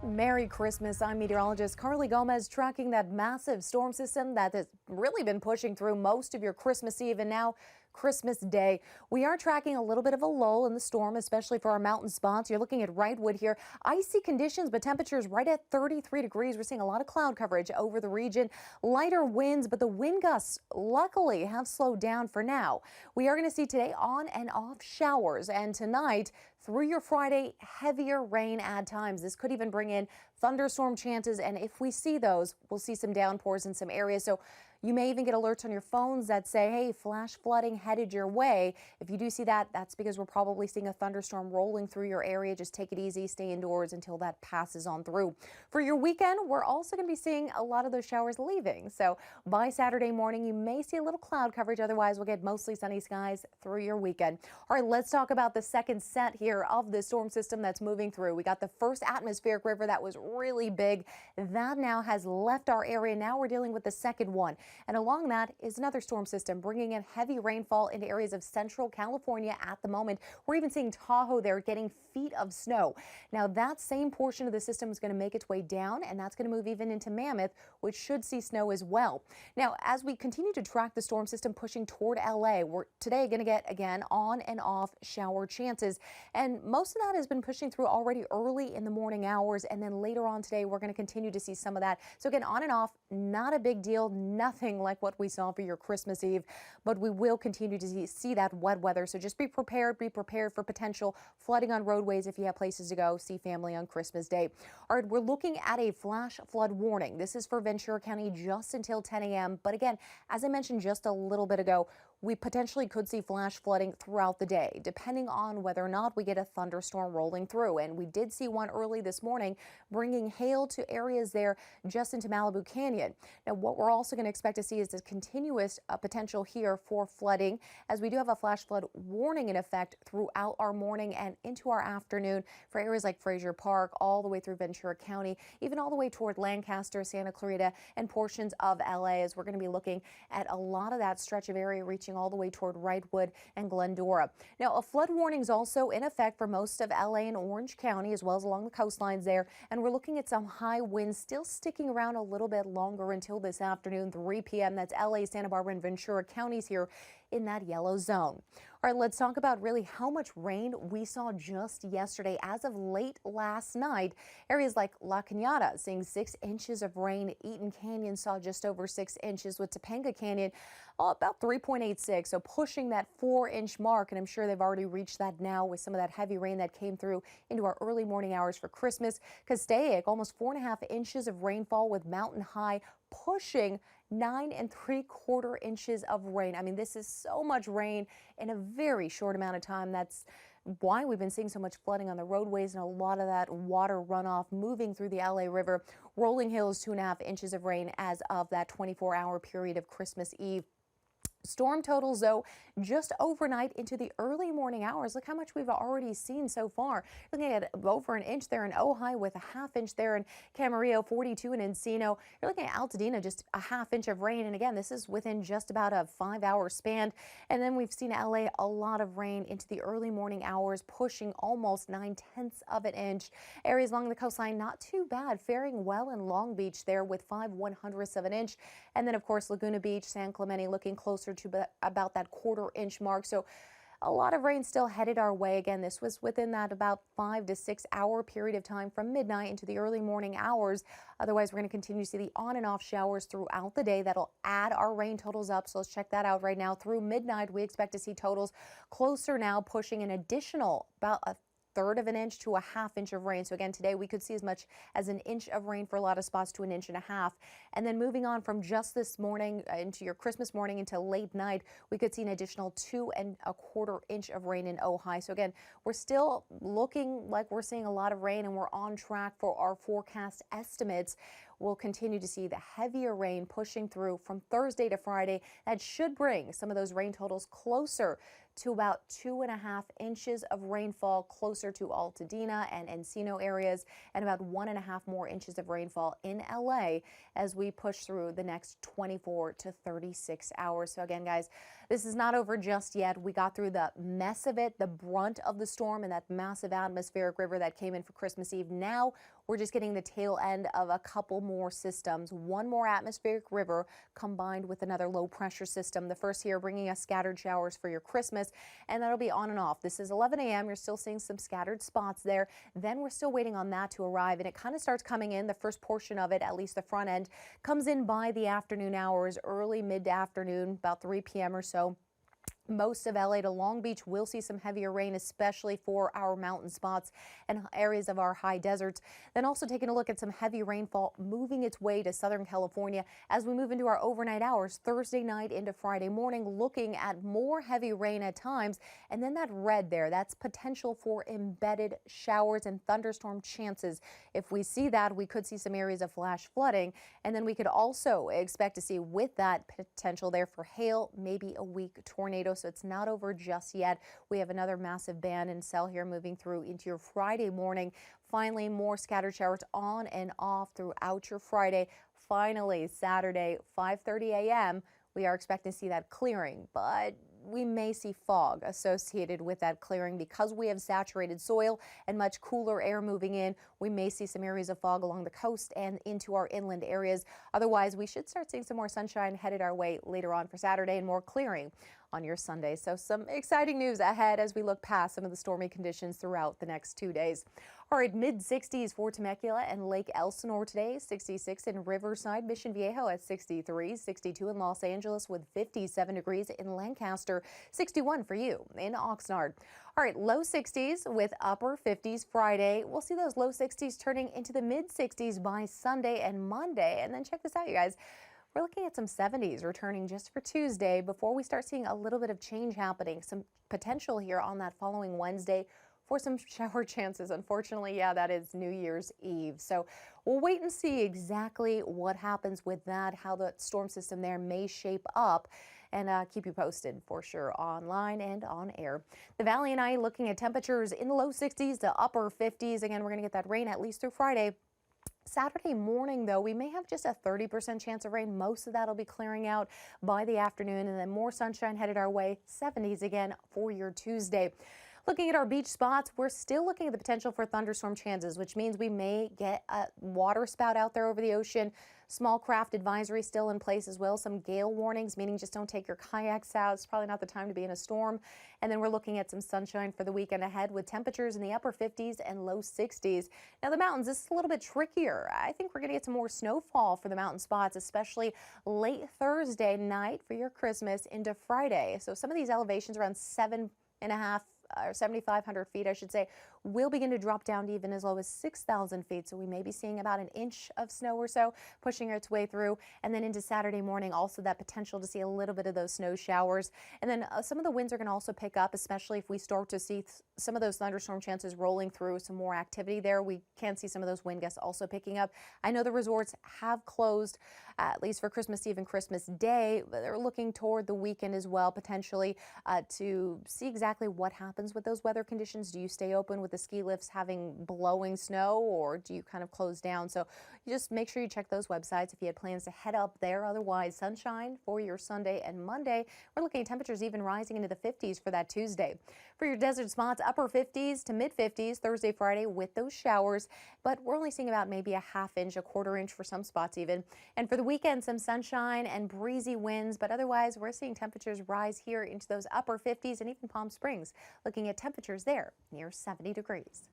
Merry Christmas. I'm meteorologist Carly Gomez, tracking that massive storm system that has really been pushing through most of your Christmas Eve and now Christmas Day. We are tracking a little bit of a lull in the storm, especially for our mountain spots. You're looking at Wrightwood here. Icy conditions, but temperatures right at 33 degrees. We're seeing a lot of cloud coverage over the region. Lighter winds, but the wind gusts luckily have slowed down for now. We are going to see today on and off showers, and tonight through your Friday, heavier rain at times. This could even bring in thunderstorm chances, and if we see those, we'll see some downpours in some areas. So you may even get alerts on your phones that say, hey, flash flooding headed your way. If you do see that, that's because we're probably seeing a thunderstorm rolling through your area. Just take it easy, stay indoors until that passes on through. For your weekend, we're also going to be seeing a lot of those showers leaving. So by Saturday morning, you may see a little cloud coverage. Otherwise, we'll get mostly sunny skies through your weekend. All right, let's talk about the second set here of the storm system that's moving through. We got the first atmospheric river that was really big. That now has left our area. Now we're dealing with the second one. And along that is another storm system bringing in heavy rainfall into areas of central California at the moment. We're even seeing Tahoe there getting feet of snow. Now that same portion of the system is going to make its way down, and that's going to move even into Mammoth, which should see snow as well. Now, as we continue to track the storm system pushing toward LA, we're today going to get again on and off shower chances. And most of that has been pushing through already early in the morning hours. And then later on today, we're going to continue to see some of that. So again, on and off, not a big deal, nothing like what we saw for your Christmas Eve, but we will continue to see that wet weather. So just be prepared for potential flooding on roadways if you have places to go see family on Christmas Day. All right, we're looking at a flash flood warning. This is for Ventura County just until 10 a.m. But again, as I mentioned just a little bit ago, we potentially could see flash flooding throughout the day, depending on whether or not we get a thunderstorm rolling through. And we did see one early this morning, bringing hail to areas there just into Malibu Canyon. Now, what we're also going to expect to see is this continuous potential here for flooding, as we do have a flash flood warning in effect throughout our morning and into our afternoon for areas like Frazier Park, all the way through Ventura County, even all the way toward Lancaster, Santa Clarita, and portions of LA, as we're going to be looking at a lot of that stretch of area reaching all the way toward Wrightwood and Glendora. Now, a flood warning is also in effect for most of LA and Orange County, as well as along the coastlines there. And we're looking at some high winds still sticking around a little bit longer until this afternoon, 3 p.m. That's LA, Santa Barbara, and Ventura counties here in that yellow zone. All right, let's talk about really how much rain we saw just yesterday. As of late last night, areas like La Cañada seeing 6 inches of rain. Eaton Canyon saw just over 6 inches, with Topanga Canyon about 3.86, so pushing that 4-inch mark. And I'm sure they've already reached that now with some of that heavy rain that came through into our early morning hours for Christmas. Castaic, almost 4.5 inches of rainfall, with Mountain High pushing 9 3/4 inches of rain. I mean, this is so much rain in a very short amount of time. That's why we've been seeing so much flooding on the roadways and a lot of that water runoff moving through the LA River. Rolling Hills, 2.5 inches of rain as of that 24-hour period of Christmas Eve. Storm totals, though, just overnight into the early morning hours. Look how much we've already seen so far. Looking at over an inch there in Ojai, with a 1/2 inch there in Camarillo, 42 in Encino. You're looking at Altadena, just a 1/2 inch of rain. And again, this is within just about a 5-hour span. And then we've seen LA, a lot of rain into the early morning hours, pushing almost 9/10 of an inch. Areas along the coastline, not too bad, faring well in Long Beach there with 5/100 of an inch. And then, of course, Laguna Beach, San Clemente looking closer to about that 1/4 inch mark. So a lot of rain still headed our way. Again, this was within that about 5 to 6 hour period of time from midnight into the early morning hours. Otherwise, we're going to continue to see the on and off showers throughout the day. That'll add our rain totals up. So let's check that out right now. Through midnight, we expect to see totals closer now, pushing an additional about a 1/3 of an inch to a 1/2 inch of rain. So again, today we could see as much as an inch of rain for a lot of spots to an inch and a half. And then moving on from just this morning into your Christmas morning into late night, we could see an additional 2.25 inch of rain in Ojai. So again, we're still looking like we're seeing a lot of rain, and we're on track for our forecast estimates. We'll continue to see the heavier rain pushing through from Thursday to Friday. That should bring some of those rain totals closer to about 2.5 inches of rainfall closer to Altadena and Encino areas, and about 1.5 more inches of rainfall in LA as we push through the next 24 to 36 hours. So again, guys, this is not over just yet. We got through the mess of it, the brunt of the storm, and that massive atmospheric river that came in for Christmas Eve. Now we're just getting the tail end of a couple more systems. One more atmospheric river combined with another low pressure system. The first here bringing us scattered showers for your Christmas, and that'll be on and off. This is 11 a.m. You're still seeing some scattered spots there. Then we're still waiting on that to arrive, and it kind of starts coming in. The first portion of it, at least the front end, comes in by the afternoon hours, early mid-afternoon, about 3 p.m. or so. Most of LA to Long Beach will see some heavier rain, especially for our mountain spots and areas of our high deserts. Then also taking a look at some heavy rainfall moving its way to Southern California as we move into our overnight hours, Thursday night into Friday morning, looking at more heavy rain at times. And then that red there, that's potential for embedded showers and thunderstorm chances. If we see that, we could see some areas of flash flooding. And then we could also expect to see with that potential there for hail, maybe a weak tornado. So it's not over just yet. We have another massive band and cell here moving through into your Friday morning. Finally, more scattered showers on and off throughout your Friday. Finally, Saturday, 5:30 a.m., we are expecting to see that clearing, but we may see fog associated with that clearing because we have saturated soil and much cooler air moving in. We may see some areas of fog along the coast and into our inland areas. Otherwise, we should start seeing some more sunshine headed our way later on for Saturday and more clearing on your Sunday. So some exciting news ahead as we look past some of the stormy conditions throughout the next 2 days. All right, mid-60s for Temecula and Lake Elsinore today, 66 in Riverside, Mission Viejo at 63, 62 in Los Angeles with 57 degrees in Lancaster, 61 for you in Oxnard. All right, low 60s with upper 50s Friday. We'll see those low 60s turning into the mid-60s by Sunday and Monday. And then check this out, you guys. We're looking at some 70s returning just for Tuesday before we start seeing a little bit of change happening. Some potential here on that following Wednesday for some shower chances. Unfortunately, yeah, that is New Year's Eve. So we'll wait and see exactly what happens with that, how the storm system there may shape up, and keep you posted for sure online and on air. The Valley and I looking at temperatures in the low 60s to upper 50s. Again, we're going to get that rain at least through Friday. Saturday morning, though, we may have just a 30% chance of rain. Most of that will be clearing out by the afternoon, and then more sunshine headed our way, 70s again for your Tuesday. Looking at our beach spots, we're still looking at the potential for thunderstorm chances, which means we may get a water spout out there over the ocean. Small craft advisory still in place as well. Some gale warnings, meaning just don't take your kayaks out. It's probably not the time to be in a storm. And then we're looking at some sunshine for the weekend ahead with temperatures in the upper 50s and low 60s. Now the mountains, this is a little bit trickier. I think we're going to get some more snowfall for the mountain spots, especially late Thursday night for your Christmas into Friday. So some of these elevations around 7.5 or 7,500 feet, I should say, will begin to drop down to even as low as 6,000 feet. So we may be seeing about an inch of snow or so pushing its way through. And then into Saturday morning, also that potential to see a little bit of those snow showers. And then some of the winds are going to also pick up, especially if we start to see some of those thunderstorm chances rolling through, some more activity there. We can see some of those wind gusts also picking up. I know the resorts have closed, at least for Christmas Eve and Christmas Day, but they're looking toward the weekend as well, potentially to see exactly what happens with those weather conditions. Do you stay open with the ski lifts having blowing snow, or do you kind of close down? So you just make sure you check those websites if you had plans to head up there. Otherwise, sunshine for your Sunday and Monday. We're looking at temperatures even rising into the 50s for that Tuesday. For your desert spots, upper 50s to mid 50s Thursday, Friday with those showers, but we're only seeing about maybe a ½ inch, a quarter inch for some spots even. And for the weekend, some sunshine and breezy winds, but otherwise we're seeing temperatures rise here into those upper 50s and even Palm Springs, looking at temperatures there near 70 degrees.